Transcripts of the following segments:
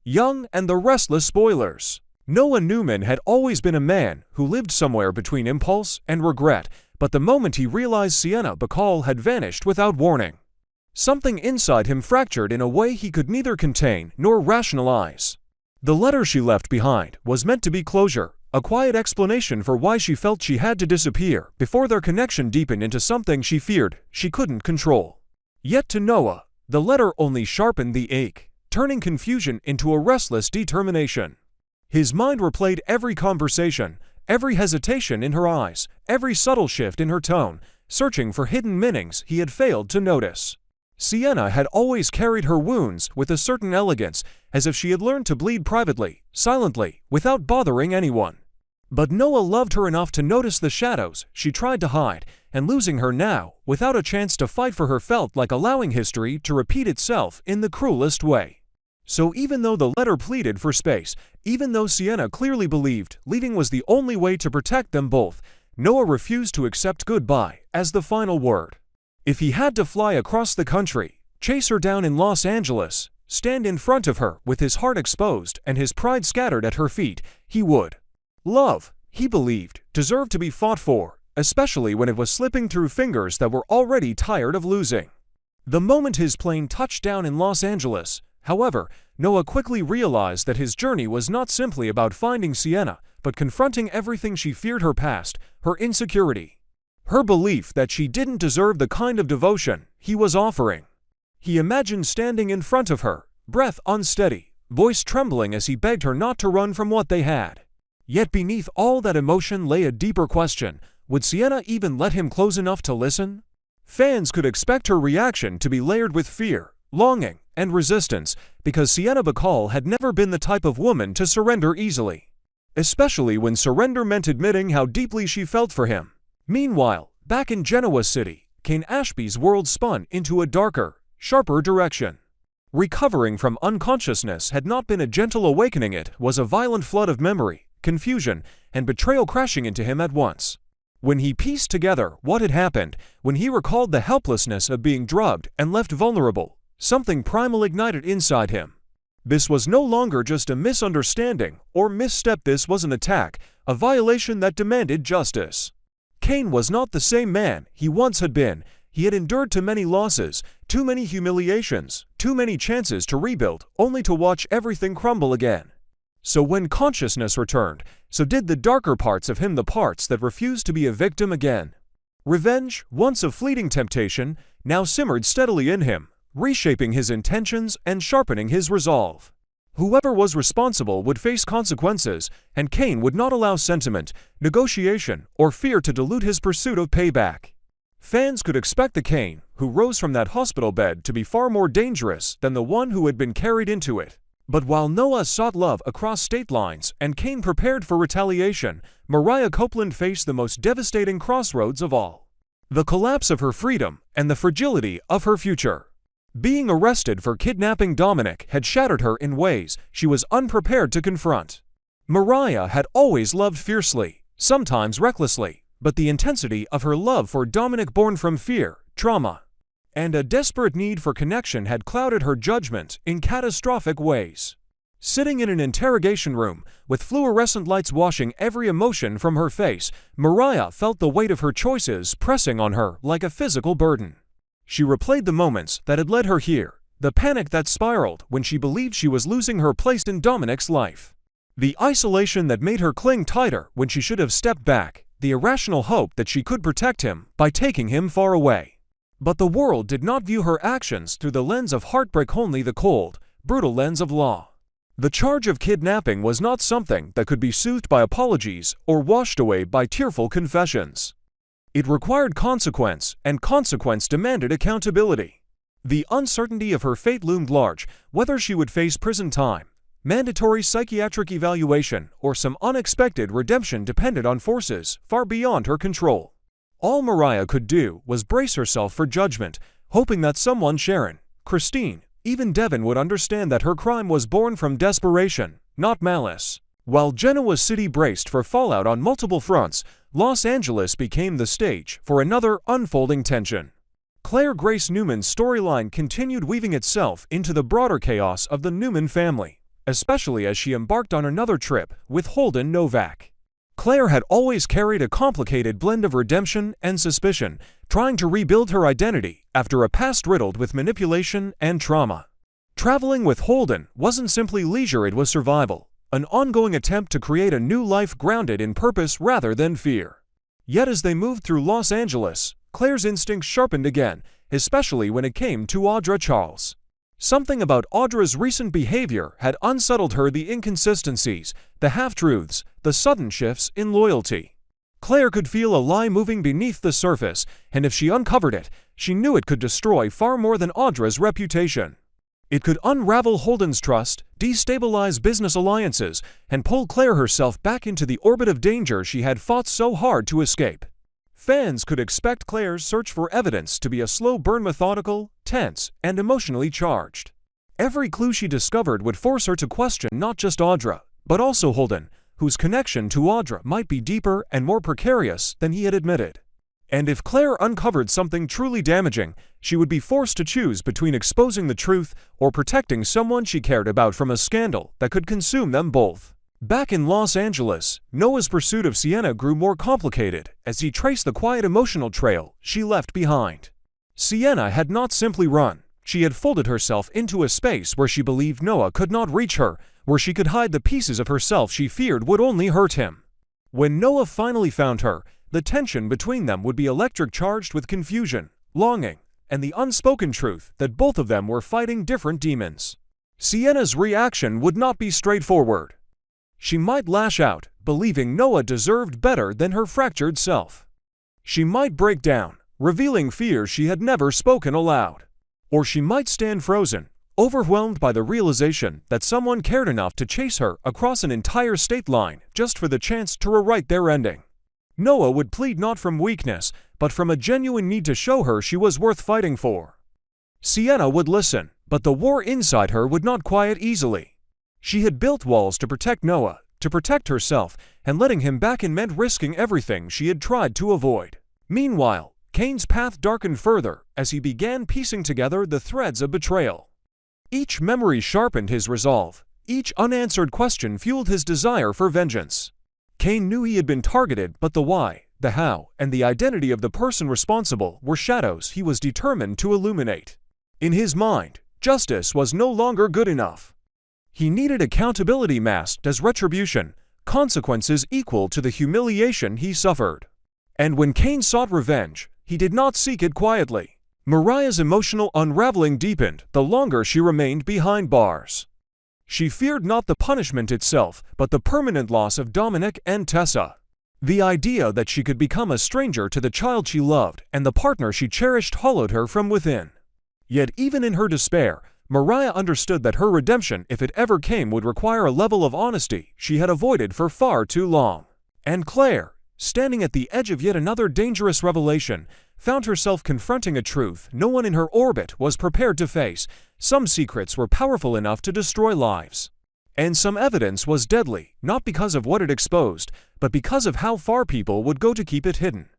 Young and the Restless spoilers. Noah Newman had always been a man who lived somewhere between impulse and regret, but the moment he realized Sienna Bacall had vanished without warning, something inside him fractured in a way he could neither contain nor rationalize. The letter she left behind was meant to be closure, a quiet explanation for why she felt she had to disappear before their connection deepened into something she feared she couldn't control. Yet to Noah, the letter only sharpened the ache, turning confusion into a restless determination. His mind replayed every conversation, every hesitation in her eyes, every subtle shift in her tone, searching for hidden meanings he had failed to notice. Sienna had always carried her wounds with a certain elegance, as if she had learned to bleed privately, silently, without bothering anyone. But Noah loved her enough to notice the shadows she tried to hide, and losing her now, without a chance to fight for her, felt like allowing history to repeat itself in the cruelest way. So even though the letter pleaded for space, even though Sienna clearly believed leaving was the only way to protect them both, Noah refused to accept goodbye as the final word. If he had to fly across the country, chase her down in Los Angeles, stand in front of her with his heart exposed and his pride scattered at her feet, he would. Love, he believed, deserved to be fought for, especially when it was slipping through fingers that were already tired of losing. The moment his plane touched down in Los Angeles, however, Noah quickly realized that his journey was not simply about finding Sienna, but confronting everything she feared: her past, her insecurity, her belief that she didn't deserve the kind of devotion he was offering. He imagined standing in front of her, breath unsteady, voice trembling as he begged her not to run from what they had. Yet beneath all that emotion lay a deeper question: would Sienna even let him close enough to listen? Fans could expect her reaction to be layered with fear, longing, and resistance, because Sienna Bacall had never been the type of woman to surrender easily, especially when surrender meant admitting how deeply she felt for him. Meanwhile, back in Genoa City, Kane Ashby's world spun into a darker, sharper direction. Recovering from unconsciousness had not been a gentle awakening, it was a violent flood of memory, confusion, and betrayal crashing into him at once. When he pieced together what had happened, when he recalled the helplessness of being drugged and left vulnerable, something primal ignited inside him. This was no longer just a misunderstanding or misstep, this was an attack, a violation that demanded justice. Kane was not the same man he once had been. He had endured too many losses, too many humiliations, too many chances to rebuild, only to watch everything crumble again. So when consciousness returned, so did the darker parts of him, the parts that refused to be a victim again. Revenge, once a fleeting temptation, now simmered steadily in him, reshaping his intentions and sharpening his resolve. Whoever was responsible would face consequences, and Kane would not allow sentiment, negotiation, or fear to dilute his pursuit of payback. Fans could expect the Kane who rose from that hospital bed to be far more dangerous than the one who had been carried into it. But while Noah sought love across state lines and Kane prepared for retaliation, Mariah Copeland faced the most devastating crossroads of all: the collapse of her freedom and the fragility of her future. Being arrested for kidnapping Dominic had shattered her in ways she was unprepared to confront. Mariah had always loved fiercely, sometimes recklessly, but the intensity of her love for Dominic, born from fear, trauma, and a desperate need for connection, had clouded her judgment in catastrophic ways. Sitting in an interrogation room, with fluorescent lights washing every emotion from her face, Mariah felt the weight of her choices pressing on her like a physical burden. She replayed the moments that had led her here, the panic that spiraled when she believed she was losing her place in Dominic's life, the isolation that made her cling tighter when she should have stepped back, the irrational hope that she could protect him by taking him far away. But the world did not view her actions through the lens of heartbreak, only the cold, brutal lens of law. The charge of kidnapping was not something that could be soothed by apologies or washed away by tearful confessions. It required consequence, and consequence demanded accountability. The uncertainty of her fate loomed large, whether she would face prison time, mandatory psychiatric evaluation, or some unexpected redemption depended on forces far beyond her control. All Mariah could do was brace herself for judgment, hoping that someone, Sharon, Christine, even Devin, would understand that her crime was born from desperation, not malice. While Genoa City braced for fallout on multiple fronts, Los Angeles became the stage for another unfolding tension. Claire Grace Newman's storyline continued weaving itself into the broader chaos of the Newman family, especially as she embarked on another trip with Holden Novak. Claire had always carried a complicated blend of redemption and suspicion, trying to rebuild her identity after a past riddled with manipulation and trauma. Traveling with Holden wasn't simply leisure, it was survival, an ongoing attempt to create a new life grounded in purpose rather than fear. Yet as they moved through Los Angeles, Claire's instincts sharpened again, especially when it came to Audra Charles. Something about Audra's recent behavior had unsettled her, the inconsistencies, the half-truths, the sudden shifts in loyalty. Claire could feel a lie moving beneath the surface, and if she uncovered it, she knew it could destroy far more than Audra's reputation. It could unravel Holden's trust, destabilize business alliances, and pull Claire herself back into the orbit of danger she had fought so hard to escape. Fans could expect Claire's search for evidence to be a slow burn, methodical, tense, and emotionally charged. Every clue she discovered would force her to question not just Audra, but also Holden, whose connection to Audra might be deeper and more precarious than he had admitted. And if Claire uncovered something truly damaging, she would be forced to choose between exposing the truth or protecting someone she cared about from a scandal that could consume them both. Back in Los Angeles, Noah's pursuit of Sienna grew more complicated as he traced the quiet emotional trail she left behind. Sienna had not simply run, she had folded herself into a space where she believed Noah could not reach her, where she could hide the pieces of herself she feared would only hurt him. When Noah finally found her, the tension between them would be electric, charged with confusion, longing, and the unspoken truth that both of them were fighting different demons. Sienna's reaction would not be straightforward. She might lash out, believing Noah deserved better than her fractured self. She might break down, revealing fears she had never spoken aloud. Or she might stand frozen, overwhelmed by the realization that someone cared enough to chase her across an entire state line just for the chance to rewrite their ending. Noah would plead not from weakness, but from a genuine need to show her she was worth fighting for. Sienna would listen, but the war inside her would not quiet easily. She had built walls to protect Noah, to protect herself, and letting him back in meant risking everything she had tried to avoid. Meanwhile, Kane's path darkened further as he began piecing together the threads of betrayal. Each memory sharpened his resolve. Each unanswered question fueled his desire for vengeance. Kane knew he had been targeted, but the why, the how, and the identity of the person responsible were shadows he was determined to illuminate. In his mind, justice was no longer good enough. He needed accountability masked as retribution, consequences equal to the humiliation he suffered. And when Kane sought revenge, he did not seek it quietly. Mariah's emotional unraveling deepened the longer she remained behind bars. She feared not the punishment itself, but the permanent loss of Dominic and Tessa. The idea that she could become a stranger to the child she loved and the partner she cherished hollowed her from within. Yet even in her despair, Mariah understood that her redemption, if it ever came, would require a level of honesty she had avoided for far too long. And Claire, standing at the edge of yet another dangerous revelation, found herself confronting a truth no one in her orbit was prepared to face. Some secrets were powerful enough to destroy lives. And some evidence was deadly, not because of what it exposed, but because of how far people would go to keep it hidden.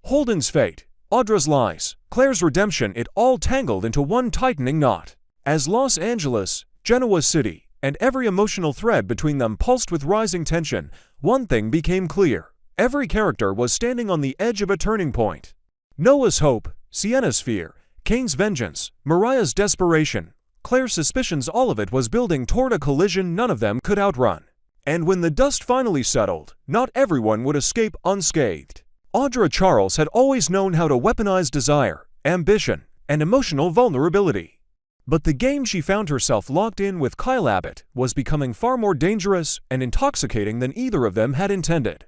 Holden's fate, Audra's lies, Claire's redemption, it all tangled into one tightening knot. As Los Angeles, Genoa City, and every emotional thread between them pulsed with rising tension, one thing became clear. Every character was standing on the edge of a turning point. Noah's hope, Sienna's fear, Kane's vengeance, Mariah's desperation, Claire's suspicions, all of it was building toward a collision none of them could outrun. And when the dust finally settled, not everyone would escape unscathed. Audra Charles had always known how to weaponize desire, ambition, and emotional vulnerability. But the game she found herself locked in with Kyle Abbott was becoming far more dangerous and intoxicating than either of them had intended.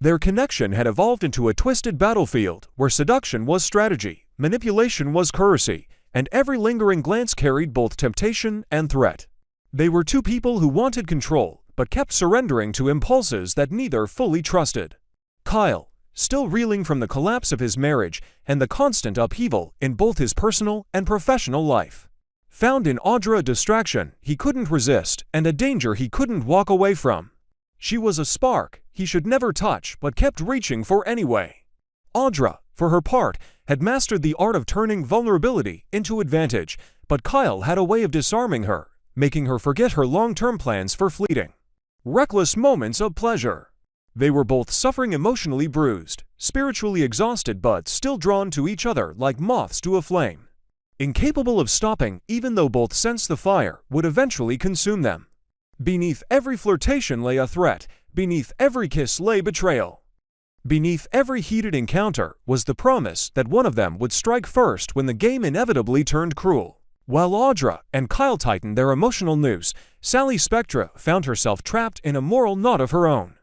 Their connection had evolved into a twisted battlefield where seduction was strategy, manipulation was courtesy, and every lingering glance carried both temptation and threat. They were two people who wanted control, but kept surrendering to impulses that neither fully trusted. Kyle, still reeling from the collapse of his marriage and the constant upheaval in both his personal and professional life, found in Audra a distraction he couldn't resist and a danger he couldn't walk away from. She was a spark he should never touch but kept reaching for anyway. Audra, for her part, had mastered the art of turning vulnerability into advantage, but Kyle had a way of disarming her, making her forget her long-term plans for fleeting, reckless moments of pleasure. They were both suffering, emotionally bruised, spiritually exhausted, but still drawn to each other like moths to a flame, incapable of stopping even though both sensed the fire would eventually consume them. Beneath every flirtation lay a threat, beneath every kiss lay betrayal. Beneath every heated encounter was the promise that one of them would strike first when the game inevitably turned cruel. While Audra and Kyle tightened their emotional noose, Sally Spectra found herself trapped in a moral knot of her own.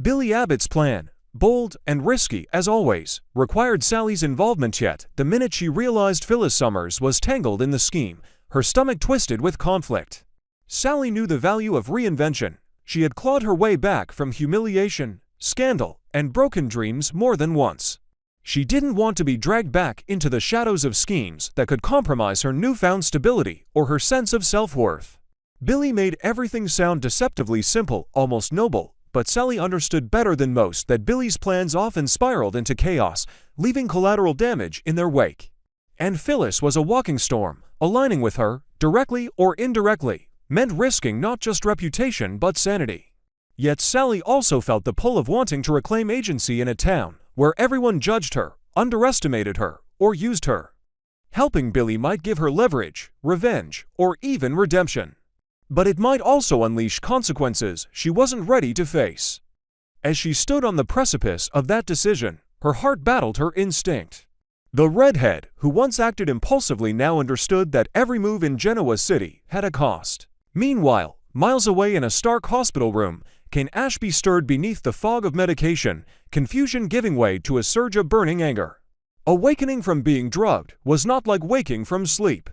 Billy Abbott's plan, bold and risky as always, required Sally's involvement, yet the minute she realized Phyllis Summers was tangled in the scheme, her stomach twisted with conflict. Sally knew the value of reinvention. She had clawed her way back from humiliation, scandal, and broken dreams more than once. She didn't want to be dragged back into the shadows of schemes that could compromise her newfound stability or her sense of self-worth. Billy made everything sound deceptively simple, almost noble, but Sally understood better than most that Billy's plans often spiraled into chaos, leaving collateral damage in their wake. And Phyllis was a walking storm. Aligning with her, directly or indirectly, meant risking not just reputation but sanity. Yet Sally also felt the pull of wanting to reclaim agency in a town where everyone judged her, underestimated her, or used her. Helping Billy might give her leverage, revenge, or even redemption. But it might also unleash consequences she wasn't ready to face. As she stood on the precipice of that decision, her heart battled her instinct. The redhead, who once acted impulsively, now understood that every move in Genoa City had a cost. Meanwhile, miles away in a stark hospital room, Kane Ashby stirred beneath the fog of medication, confusion giving way to a surge of burning anger. Awakening from being drugged was not like waking from sleep.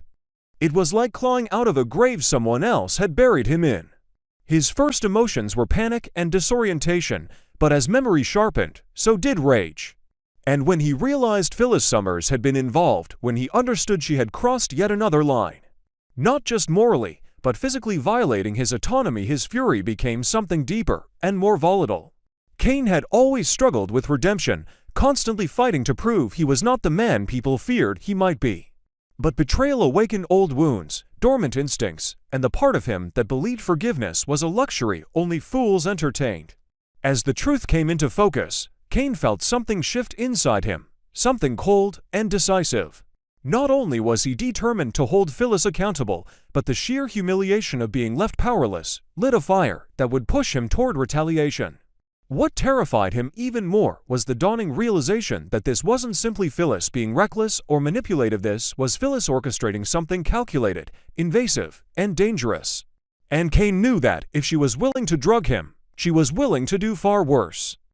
It was like clawing out of a grave someone else had buried him in. His first emotions were panic and disorientation, but as memory sharpened, so did rage. And when he realized Phyllis Summers had been involved, when he understood she had crossed yet another line, not just morally, but physically violating his autonomy, his fury became something deeper and more volatile. Kane had always struggled with redemption, constantly fighting to prove he was not the man people feared he might be. But betrayal awakened old wounds, dormant instincts, and the part of him that believed forgiveness was a luxury only fools entertained. As the truth came into focus, Kane felt something shift inside him, something cold and decisive. Not only was he determined to hold Phyllis accountable, but the sheer humiliation of being left powerless lit a fire that would push him toward retaliation. What terrified him even more was the dawning realization that this wasn't simply Phyllis being reckless or manipulative. This was Phyllis orchestrating something calculated, invasive, and dangerous. And Kane knew that if she was willing to drug him, she was willing to do far worse.